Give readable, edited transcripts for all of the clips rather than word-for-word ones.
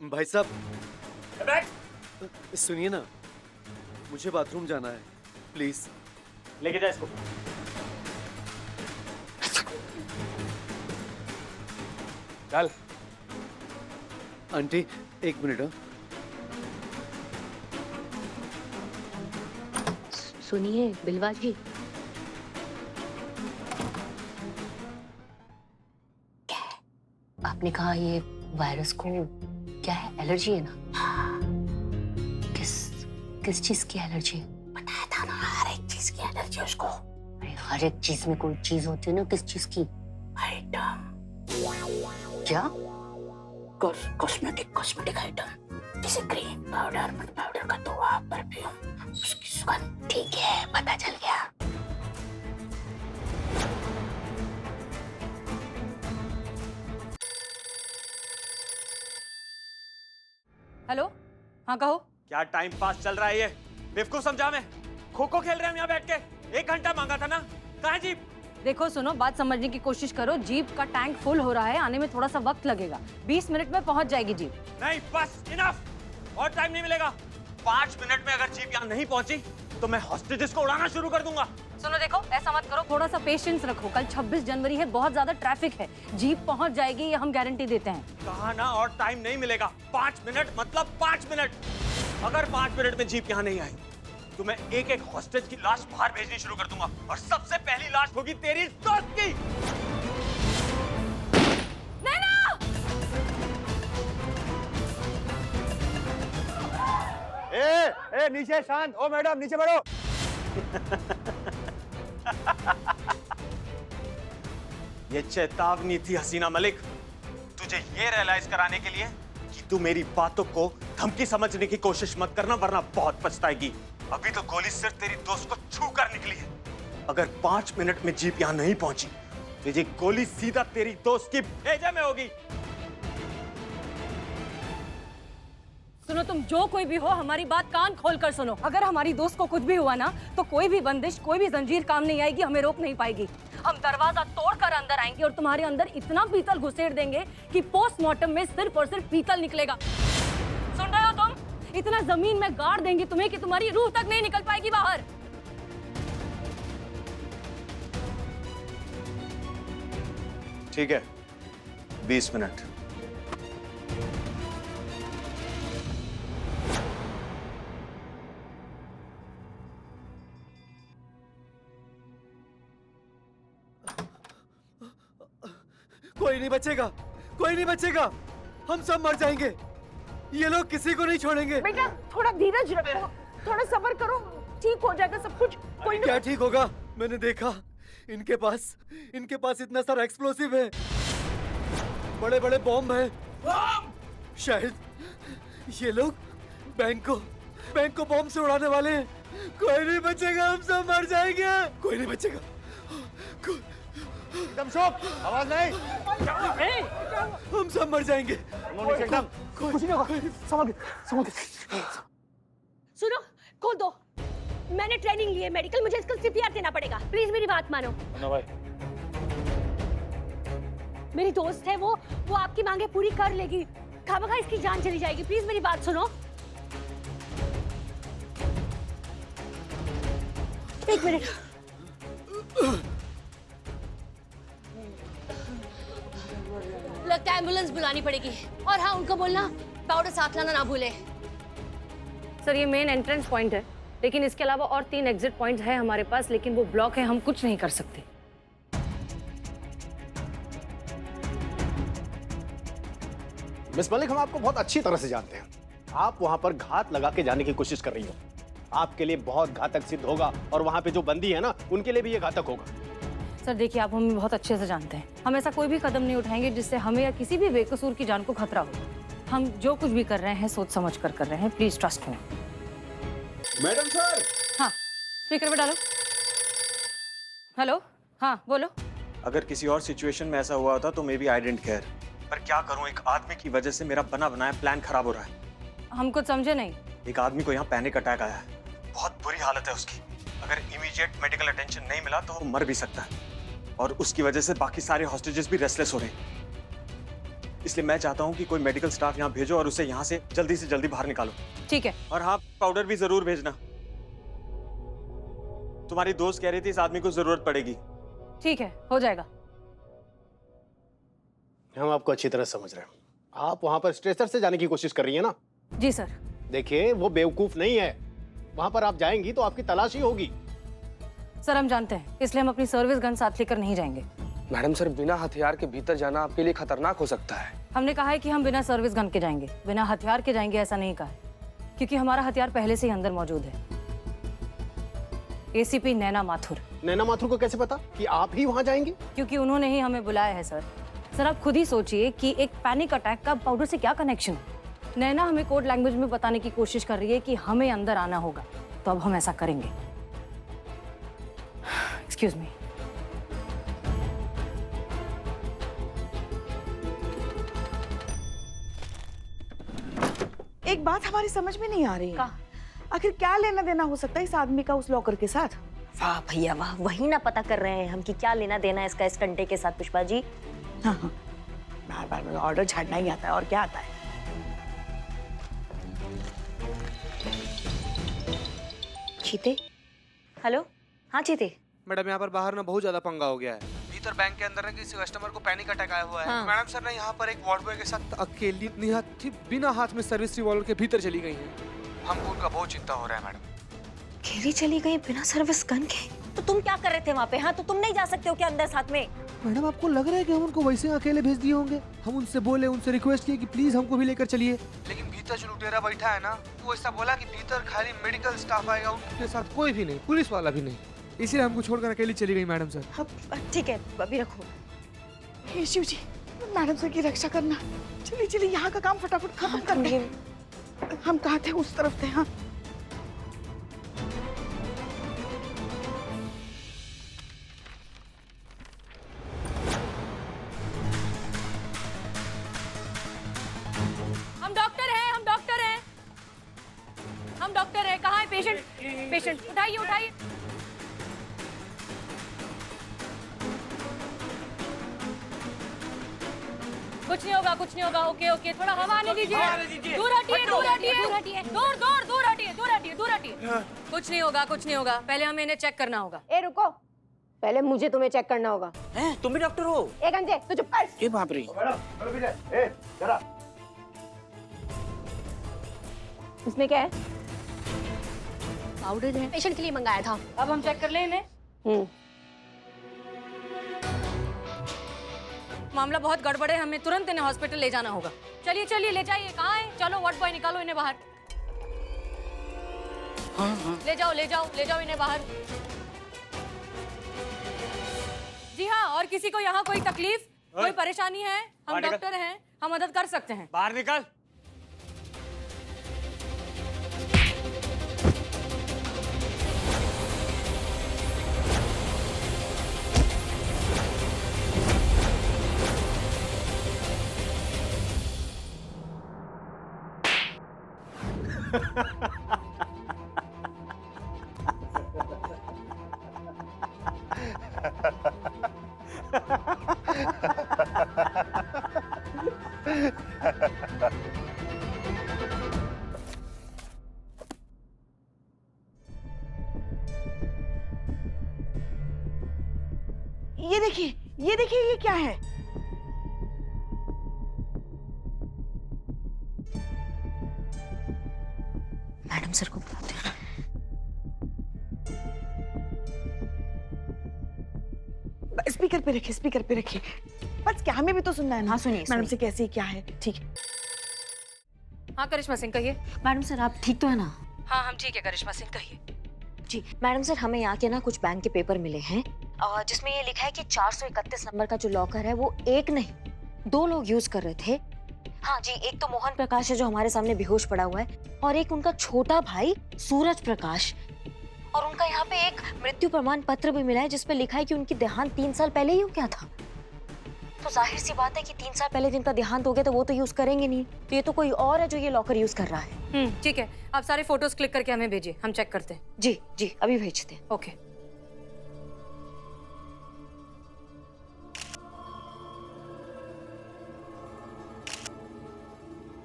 भाई साहब बैठ। सुनिए ना, मुझे बाथरूम जाना है, प्लीज। लेके जा इसको। चल। आंटी एक मिनट। सुनिए बिलवा जी, आपने कहा ये वायरस को क्या है, एलर्जी है ना? किस चीज की एलर्जी है? बताया था ना, हर एक चीज की एलर्जी है उसको। अरे हर एक चीज में कोई चीज होती है ना, किस चीज की? आइटम। क्या? कॉस्मेटिक आइटम, जैसे क्रीम, पाउडर का धुआं, परफ्यूम, उसकी सुगंध। ठीक है, पता चल गया। हेलो, हाँ कहो। क्या टाइम पास चल रहा है ये? बेवकूफ समझा मैं? खो खो खेल रहे हैं हम यहाँ बैठ के। 1 घंटा मांगा था ना, कहाँ है जीप? देखो सुनो, बात समझने की कोशिश करो। जीप का टैंक फुल हो रहा है, आने में थोड़ा सा वक्त लगेगा। 20 मिनट में पहुंच जाएगी जीप। नहीं, बस इनफ, और टाइम नहीं मिलेगा। 5 मिनट में अगर जीप यहाँ नहीं पहुंची तो मैं हॉस्टेजेस को उड़ाना शुरू कर दूंगा। सुनो देखो, ऐसा मत करो, थोड़ा सा पेशेंस रखो। कल 26 जनवरी है, बहुत ज्यादा ट्रैफिक है, जीप पहुंच जाएगी, ये हम गारंटी देते हैं। कहा ना, और टाइम नहीं मिलेगा। 5 मिनट मतलब 5 मिनट। अगर 5 मिनट में जीप यहाँ नहीं आई तो मैं एक एक हॉस्टेज की लाश बाहर भेजनी शुरू कर दूंगा, और सबसे पहली लाश होगी तेरी दोस्त की। नैना! ए नीचे शांत हो मैडम, नीचे बैठो। ये चेतावनी थी हसीना मलिक, तुझे ये रियलाइज कराने के लिए कि तू मेरी बातों को धमकी समझने की कोशिश मत करना, वरना बहुत पछताएगी। अभी तो गोली सिर्फ तेरी दोस्त को छू कर निकली है। अगर 5 मिनट में जीप यहाँ नहीं पहुंची तो ये गोली सीधा तेरी दोस्त की भेजे में होगी। सुनो, तुम जो कोई भी हो, हमारी बात कान खोल कर सुनो। अगर हमारी दोस्त को कुछ भी हुआ ना, तो कोई भी बंदिश, कोई भी जंजीर काम नहीं आएगी, हमें रोक नहीं पाएगी। हम दरवाजा तोड़कर अंदर आएंगे और तुम्हारे अंदर इतना पीतल घुसेड़ देंगे कि पोस्टमार्टम में सिर्फ और सिर्फ पीतल निकलेगा। सुन रहे हो तुम? इतना जमीन में गाड़ देंगे तुम्हें कि तुम्हारी रूह तक नहीं निकल पाएगी बाहर। ठीक है, 20 मिनट। कोई नहीं बचेगा, कोई नहीं बचेगा, हम सब मर जाएंगे। ये लोग किसी को नहीं छोड़ेंगे। बेटा थोड़ा धीरज रखो, थोड़ा सब्र करो, ठीक हो जाएगा सब कुछ। कोई क्या ठीक होगा? मैंने देखा इनके पास इतना सारा एक्सप्लोसिव है, बड़े बड़े बॉम्ब हैं। शायद ये लोग बैंक को बॉम्ब से उड़ाने वाले हैं। कोई नहीं बचेगा, हम सब मर जाएंगे। कोई नहीं बचेगा। एकदम चुप, आवाज नहीं। हम सब मर जाएंगे। एकदम कुछ नहीं होगा, समझ। सुनो, खोल दो। मैंने ट्रेनिंग ली है मेडिकल, मुझे इसका सीपीआर देना पड़ेगा। प्लीज मेरी बात मानो। भाई, मेरी दोस्त है, वो आपकी मांगे पूरी कर लेगी। खामखा इसकी जान चली जाएगी। प्लीज मेरी बात सुनो। एक मिनट। लगता है एम्बुलेंस बुलानी पड़ेगी। और हाँ, उनको बोलना पाउडर साथ लाना ना भूले। सर, ये मेन एंट्रेंस पॉइंट है, लेकिन इसके अलावा और 3 एग्जिट पॉइंट्स हैं हमारे पास, लेकिन वो ब्लॉक है, हम कुछ नहीं कर सकते। मिस मलिक, हम आपको बहुत अच्छी तरह से जानते हैं। आप वहां पर घात लगा के जाने की कोशिश कर रही हो। आपके लिए बहुत घातक सिद्ध होगा, और वहां पे जो बंदी है ना, उनके लिए भी ये घातक होगा। सर देखिए, आप हमें बहुत अच्छे से जानते हैं। हम ऐसा कोई भी कदम नहीं उठाएंगे जिससे हमें या किसी भी बेकसूर की जान को खतरा हो। हम जो कुछ भी कर रहे हैं सोच समझ कर रहे हैं। Please trust me. Madam sir. हाँ, स्पीकर पे डालो। हेलो, हाँ बोलो। अगर किसी और सिचुएशन में ऐसा हुआ होता तो maybe I didn't care, पर क्या करूं, एक आदमी की वजह से मेरा बना बनाया प्लान खराब हो रहा है। हम कुछ समझे नहीं। एक आदमी को यहाँ पैनिक अटैक आया है, बहुत बुरी हालत है उसकी। अगर इमीडिएट मेडिकल अटेंशन नहीं मिला तो वो मर भी सकता है, और उसकी वजह से बाकी सारे हॉस्टेजेस भी रेस्टलेस हो रहे हैं। इसलिए मैं चाहता हूँ कि कोई मेडिकल स्टाफ यहाँ भेजो और उसे यहाँ से जल्दी बाहर निकालो। ठीक है। और हाँ, पाउडर भी जरूर भेजना। तुम्हारी दोस्त कह रही थी इस आदमी को जरूरत पड़ेगी। ठीक है, हो जाएगा। हम आपको अच्छी तरह समझ रहे हैं। आप वहां पर स्ट्रेचर से जाने की कोशिश कर रही है ना? जी सर। देखिए, वो बेवकूफ नहीं है। वहां पर आप जाएंगी तो आपकी तलाशी होगी। सर हम जानते हैं, इसलिए हम अपनी सर्विस गन साथ लेकर नहीं जाएंगे। मैडम सर, बिना हथियार के भीतर जाना आपके लिए खतरनाक हो सकता है। हमने कहा है कि हम बिना सर्विस गन के जाएंगे, बिना हथियार के जाएंगे ऐसा नहीं कहा है, क्योंकि हमारा हथियार पहले से ही अंदर मौजूद है। एसीपी नैना माथुर। नैना माथुर को कैसे पता कि आप ही वहां जाएंगी? क्योंकि उन्होंने ही हमें बुलाया है सर। सर आप खुद ही सोचिए कि एक पैनिक अटैक का पाउडर से क्या कनेक्शन है। नैना हमें कोड लैंग्वेज में बताने की कोशिश कर रही है कि हमें अंदर आना होगा, तो अब हम ऐसा करेंगे। Excuse me. एक बात हमारी समझ में नहीं आ रही है। आखिर क्या लेना देना हो सकता है इस आदमी का उस लॉकर के साथ? वाह भैया वाह, वही ना पता कर रहे हैं हम कि क्या लेना देना है इसका इस कंटे के साथ। पुष्पा जी, हाँ हाँ, बार बार ऑर्डर झाड़ना ही आता है, और क्या आता है? चीते। हेलो, हाँ चीते। मैडम, यहाँ पर बाहर ना बहुत ज्यादा पंगा हो गया है। भीतर बैंक के अंदर ना किसी कस्टमर को पैनिक अटैक आया हुआ है। हाँ। मैडम सर ना यहाँ पर एक वार्ड बॉय के साथ अकेली निहत्थी बिना हाथ में सर्विस रिवॉल्वर के भीतर चली गई है। हमको उनका बहुत चिंता हो रहा है मैडम। अकेली चली गई बिना सर्विस गन के? तो तुम क्या कर रहे थे वहाँ पे? हाँ, तो तुम नहीं जा सकते हो क्या अंदर साथ में? मैडम, आपको लग रहा है कि हम उनको वैसे अकेले भेज दिए होंगे? हम उनसे बोले, उनसे रिक्वेस्ट किए कि प्लीज हमको भी लेकर चलिए, लेकिन भीतर जो लुटेरा बैठा है ना, वो ऐसा बोला कि भीतर खाली मेडिकल स्टाफ आएगा, उनके साथ कोई भी नहीं, पुलिस वाला भी नहीं। इसलिए हमको छोड़कर अकेली चली गई मैडम सर। अब ठीक है, अभी रखो। हे शिव जी, मैडम सर की रक्षा करना। चलिए चलिए, यहाँ का काम फटाफट खत्म करते हैं। हम कहाँ थे? उस तरफ थे। हाँ, हम डॉक्टर हैं, हम डॉक्टर हैं, हम डॉक्टर हैं। कहाँ है पेशेंट? पेशेंट उठाइए उठाइए। कुछ नहीं होगा, कुछ नहीं होगा। ओके ओके, थोड़ा हवा आने दीजिए। दूर हटिए, दूर हटिए, दूर हटिए, दूर दूर दूर हटिए, दूर हटिए, दूर हटिए। कुछ नहीं होगा, कुछ नहीं होगा। पहले हमें इन्हें चेक करना होगा। ए रुको, पहले मुझे तुम्हें चेक करना होगा। हैं? तुम भी डॉक्टर हो? एक घंटे तो चुप कर। ये बाप रे। इसमें क्या है? पाउडर है, पेशेंट के लिए मंगाया था। अब हम चेक कर लें इन्हें। मामला बहुत गड़बड़ है, हमें तुरंत इन्हें हॉस्पिटल ले जाना होगा। चलिए चलिए, ले जाइए। कहाँ है? चलो वार्ड बॉय, निकालो इन्हें बाहर। हाँ। ले जाओ ले जाओ ले जाओ इन्हें बाहर। जी हाँ, और किसी को यहाँ कोई तकलीफ, कोई परेशानी है? हम बाहर निकल। डॉक्टर हैं, हम मदद कर सकते हैं। बाहर निकल। ये देखिए, ये देखिए, ये क्या है? मैडम सर को बुलाते हैं। स्पीकर पे रखिए, स्पीकर पे रखिए। बस क्या, हमें भी तो सुनना है ना। हाँ, सुनिए, मैडम सुनिए। से कैसे क्या है? ठीक है। हाँ करिश्मा सिंह कहिए। मैडम सर, आप ठीक तो है ना? हाँ हम ठीक है करिश्मा सिंह, कहिए। जी मैडम सर, हमें यहाँ के ना कुछ बैंक के पेपर मिले हैं, जिसमें ये लिखा है कि 431 नंबर का जो लॉकर है वो एक नहीं 2 लोग यूज कर रहे थे। हाँ जी, एक तो मोहन प्रकाश है जो हमारे सामने बेहोश पड़ा हुआ है, और एक उनका छोटा भाई सूरज प्रकाश। और उनका यहाँ पे एक मृत्यु प्रमाण पत्र भी मिला है जिसपे लिखा है कि उनकी देहांत 3 साल पहले ही हो गया था। तो जाहिर सी बात है कि 3 साल पहले जिनका देहांत हो गया तो वो तो यूज करेंगे नहीं, तो ये तो कोई और है जो ये लॉकर यूज कर रहा है। ठीक है, आप सारे फोटोज क्लिक करके हमें भेजिए, हम चेक करते हैं। जी जी, अभी भेजते हैं। ओके।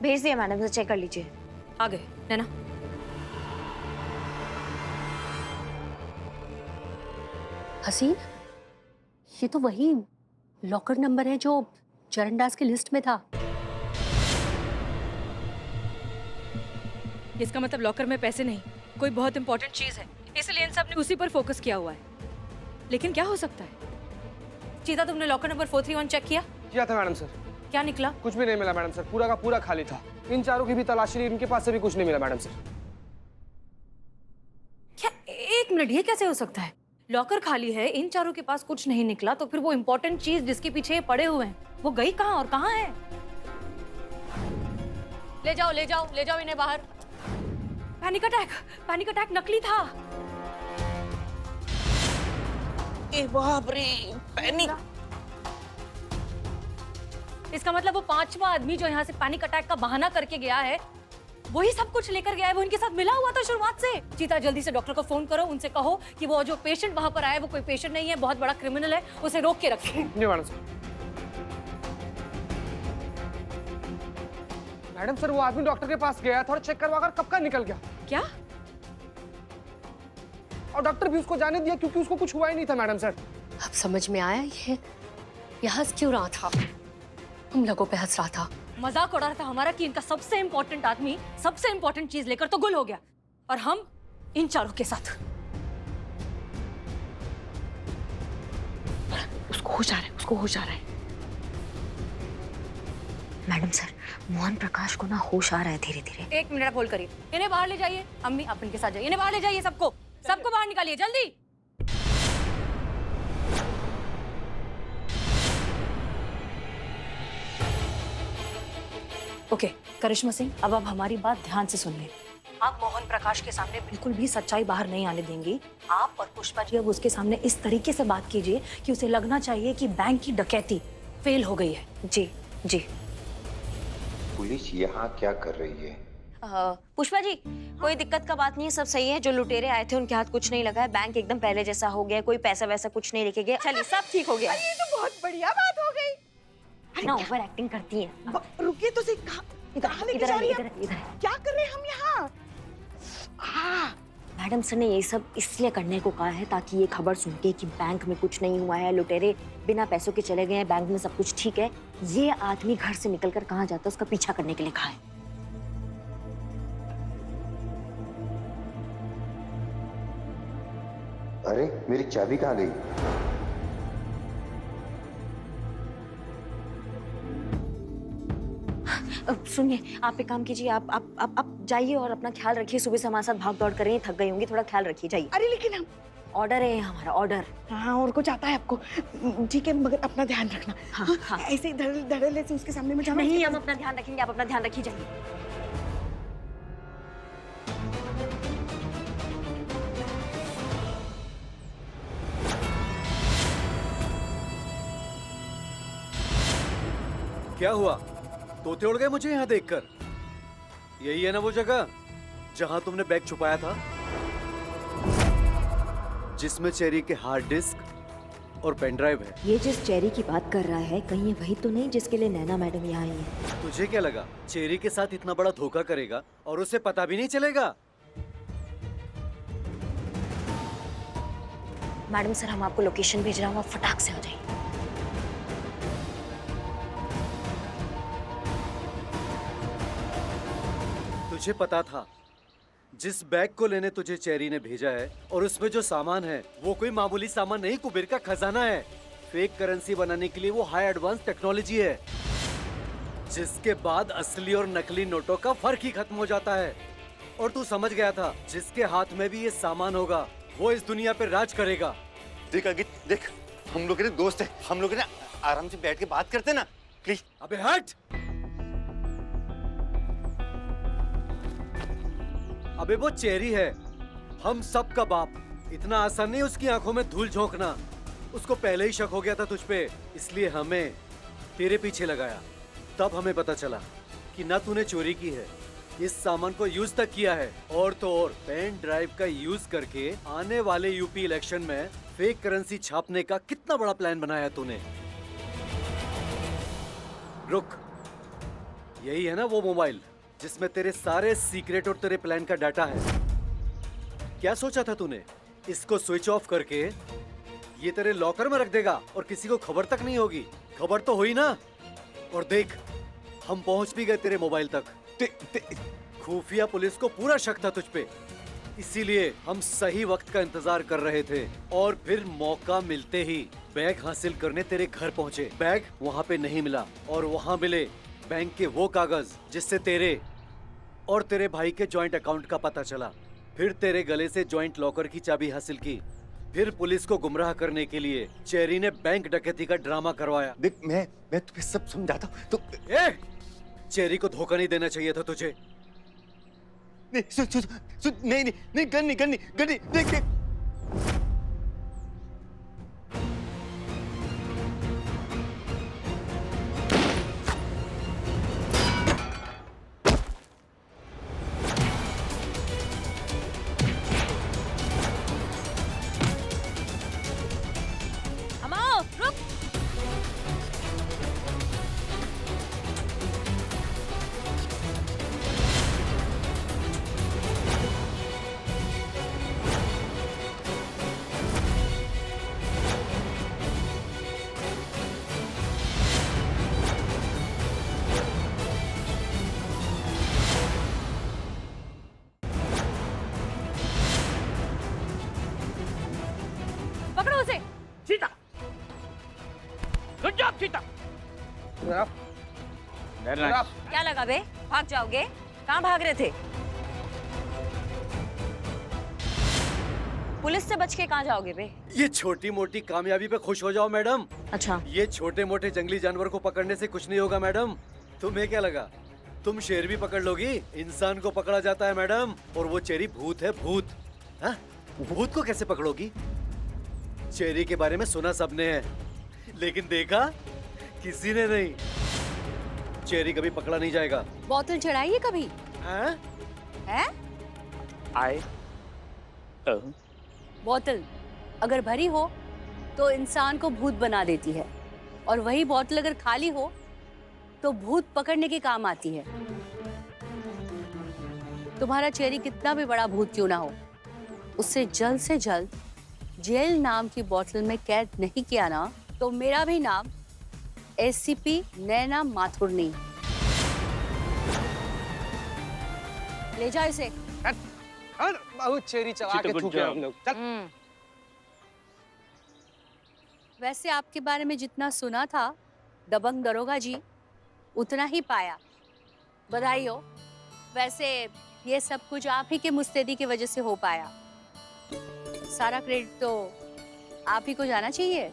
भेज दिया मैडम से, चेक कर लीजिए। आ गए नैना। हसीन, ये तो वही लॉकर नंबर है जो चरणदास की लिस्ट में था। इसका मतलब लॉकर में पैसे नहीं, कोई बहुत इंपॉर्टेंट चीज है, इसलिए इन सब ने उसी पर फोकस किया हुआ है। लेकिन क्या हो सकता है? चीता, तुमने लॉकर नंबर 431 चेक किया था मैडम सर। क्या निकला? कुछ भी नहीं मिला मैडम सर, पूरा का पूरा खाली था। इन चारों की भी तलाशी ली, इनके पास से भी कुछ नहीं मिला मैडम सर। क्या? एक मिनट, ये कैसे हो सकता है? लॉकर खाली है, इन चारों के पास कुछ नहीं निकला, तो फिर वो इंपॉर्टेंट चीज जिसके पीछे ये पड़े हुए हैं वो गई कहाँ और कहाँ है? ले जाओ ले जाओ ले जाओ इन्हें बाहर। पैनिक अटैक नकली था। ए बाप रे, पैनिक। इसका मतलब वो पांचवा आदमी जो यहाँ से पैनिक अटैक का बहाना करके गया है, वही सब कुछ लेकर गया है, वो इनके साथ मिला हुआ था शुरुआत से। चीता, जल्दी से डॉक्टर को फोन करो, उनसे कहो कि वो जो पेशेंट वहां पर आया है वो कोई पेशेंट नहीं है, बहुत बड़ा क्रिमिनल है, उसे रोक के रखें। जी मैडम सर। मैडम सर, वो आदमी डॉक्टर के पास गया था और चेक करवाकर कब का निकल गया। क्या? और डॉक्टर भी उसको जाने दिया क्योंकि उसको कुछ हुआ ही नहीं था मैडम सर। अब समझ में आया ये हंस क्यों रहा था, हम लोगों पे हंस रहा था। मजाक उड़ा रहा था हमारा कि इनका सबसे इंपॉर्टेंट आदमी सबसे इंपॉर्टेंट चीज लेकर तो गुल हो गया, और हम इन चारों के साथ। उसको होश आ रहा है। मैडम सर, मोहन प्रकाश को ना होश आ रहा है धीरे धीरे। 1 मिनट होल्ड करिए, इन्हें बाहर ले जाइए। अम्मी, आप इनके साथ जाइए, इन्हें बाहर ले जाइए, सबको बाहर निकालिए जल्दी। ओके करिश्मा सिंह, अब आप हमारी बात ध्यान से सुन लें। आप मोहन प्रकाश के सामने बिल्कुल भी सच्चाई बाहर नहीं आने देंगी। आप और पुष्पा जी अब उसके सामने इस तरीके से बात कीजिए कि उसे लगना चाहिए कि बैंक की डकैती फेल हो गई है। जी जी। पुलिस यहाँ क्या कर रही है? पुष्पा जी, कोई दिक्कत का बात नहीं है, सब सही है। जो लुटेरे आए थे उनके हाथ कुछ नहीं लगा है, बैंक एकदम पहले जैसा हो गया, कोई पैसा वैसा कुछ नहीं लेके गया। चलिए, सब ठीक हो गया। ये तो बहुत बढ़िया बात हो गई। ना ओवर एक्टिंग करती है। रुकिए तो सही, कहाँ लेके जा रही है? क्या कर रहे हैं हम यहाँ? मैडम सर ने ये सब इसलिए करने को कहा है ताकि ये खबर सुन के कि बैंक में कुछ नहीं हुआ है, लुटेरे बिना पैसों के चले गए हैं, बैंक में सब कुछ ठीक है, ये आदमी घर से निकलकर कहाँ जाता है उसका पीछा करने के लिए कहा है। अरे मेरी चाबी कहाँ गई? सुनिए, आप एक काम कीजिए, आप जाइए और अपना ख्याल रखिए। सुबह से हमारे साथ भाग दौड़ कर रही हैं, थक गई होंगी, थोड़ा ख्याल रखिए, जाइए। अरे लेकिन हम ऑर्डर है हमारा, ऑर्डर। हाँ, और कुछ आता है आपको? ठीक है, मगर अपना ध्यान रखना। हाँ। ऐसे ही धड़ल्ले से उसके सामने में जाना नहीं, हम अपना ध्यान रखेंगे, आप अपना ध्यान रखिए, जाइए। क्या हुआ? तोते उड़ गए मुझे यहाँ देखकर? यही है ना वो जगह जहाँ तुमने बैग छुपाया था, जिसमें चेरी के हार्ड डिस्क और पेन ड्राइव है। ये जिस चेरी की बात कर रहा है, कहीं ये वही तो नहीं जिसके लिए नैना मैडम यहाँ आई है? तुझे क्या लगा चेरी के साथ इतना बड़ा धोखा करेगा और उसे पता भी नहीं चलेगा? मैडम सर, हम आपको लोकेशन भेज रहा हूँ, आप फटाक से आ जाइए। तुझे पता था जिस बैग को लेने तुझे चेरी ने भेजा है और उसमें जो सामान है वो कोई मामूली सामान नहीं, कुबेर का खजाना है। फेक करेंसी बनाने के लिए वो हाई एडवांस टेक्नोलॉजी है, जिसके बाद असली और नकली नोटों का फर्क ही खत्म हो जाता है। और तू समझ गया था जिसके हाथ में भी ये सामान होगा वो इस दुनिया पे राज करेगा। देख अगित, देख, हम लोग दोस्त हैं, हम लोग ना आराम से बैठ के बात करते ना, प्लीज। अबे हट! अबे वो चेरी है, हम सब का बाप। इतना आसान नहीं उसकी आंखों में धूल झोंकना। उसको पहले ही शक हो गया था तुझ पे, इसलिए हमें तेरे पीछे लगाया। तब हमें पता चला कि ना तूने चोरी की है, इस सामान को यूज तक किया है, और तो और पेन ड्राइव का यूज करके आने वाले यूपी इलेक्शन में फेक करेंसी छापने का कितना बड़ा प्लान बनाया तूने। रुक, यही है ना वो मोबाइल जिसमें तेरे सारे सीक्रेट और तेरे प्लान का डाटा है। क्या सोचा था तूने? इसको स्विच ऑफ करके ये तेरे लॉकर में रख देगा और किसी को खबर तक नहीं होगी। खबर तो हुई ना। और देख, हम पहुंच भी गए तेरे मोबाइल तक। खुफिया पुलिस को पूरा शक था तुझ पे, इसीलिए हम सही वक्त का इंतजार कर रहे थे और फिर मौका मिलते ही बैग हासिल करने तेरे घर पहुंचे। बैग वहां पे नहीं मिला और वहां मिले बैंक के वो कागज जिससे तेरे और तेरे भाई के जॉइंट अकाउंट का पता चला। फिर तेरे गले से जॉइंट लॉकर की चाबी हासिल की। फिर पुलिस को गुमराह करने के लिए चेरी ने बैंक डकैती का ड्रामा करवाया। देख, मैं तुम्हें सब समझाता हूँ तो चेरी को धोखा नहीं देना चाहिए था तुझे। नहीं, सुन, नहीं, गन्नी, देख। अमाओ, रुक। पकड़ो उसे। चीता, गुड जॉब चीता। क्या लगा बे? भाग जाओगे? कहाँ भाग रहे थे? पुलिस से बच के कहाँ जाओगे बे? ये छोटी मोटी कामयाबी पे खुश हो जाओ मैडम। अच्छा, ये छोटे मोटे जंगली जानवर को पकड़ने से कुछ नहीं होगा मैडम। तुम्हें क्या लगा तुम शेर भी पकड़ लोगी? इंसान को पकड़ा जाता है मैडम। और वो चेरी भूत है, भूत। हाँ? भूत को कैसे पकड़ोगी? चेरी के बारे में सुना सबने है, लेकिन देखा किसी ने नहीं। चेरी कभी पकड़ा नहीं जाएगा। बोतल चढ़ाई है कभी? हाँ? है? आए बोतल अगर भरी हो तो इंसान को भूत बना देती है, और वही बोतल अगर खाली हो तो भूत पकड़ने के काम आती है। तुम्हारा चेरी कितना भी बड़ा भूत क्यों ना हो, उससे जल्द से जल्द जेल नाम की बोतल में कैद नहीं किया ना, तो मेरा भी नाम एससीपी नैना माथुर नहीं। ले जाओ इसे। बहुत चेरी चबा के थूके हम लोग। चल। वैसे आपके बारे में जितना सुना था दबंग दरोगा जी, उतना ही पाया। बधाई हो। वैसे ये सब कुछ आप ही के मुस्तैदी की वजह से हो पाया। सारा क्रेडिट तो आप ही को जाना चाहिए।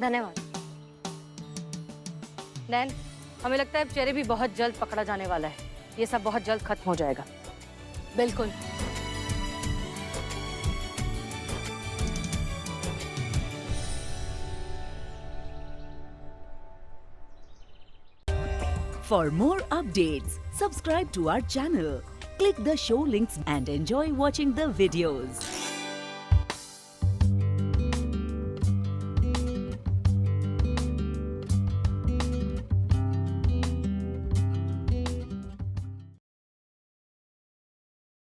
धन्यवाद। नैन, हमें लगता है अब चेरी भी बहुत जल्द पकड़ा जाने वाला है। ये सब बहुत जल्द खत्म हो जाएगा। बिल्कुल। For more updates, subscribe to our channel, click the show links and enjoy watching the videos.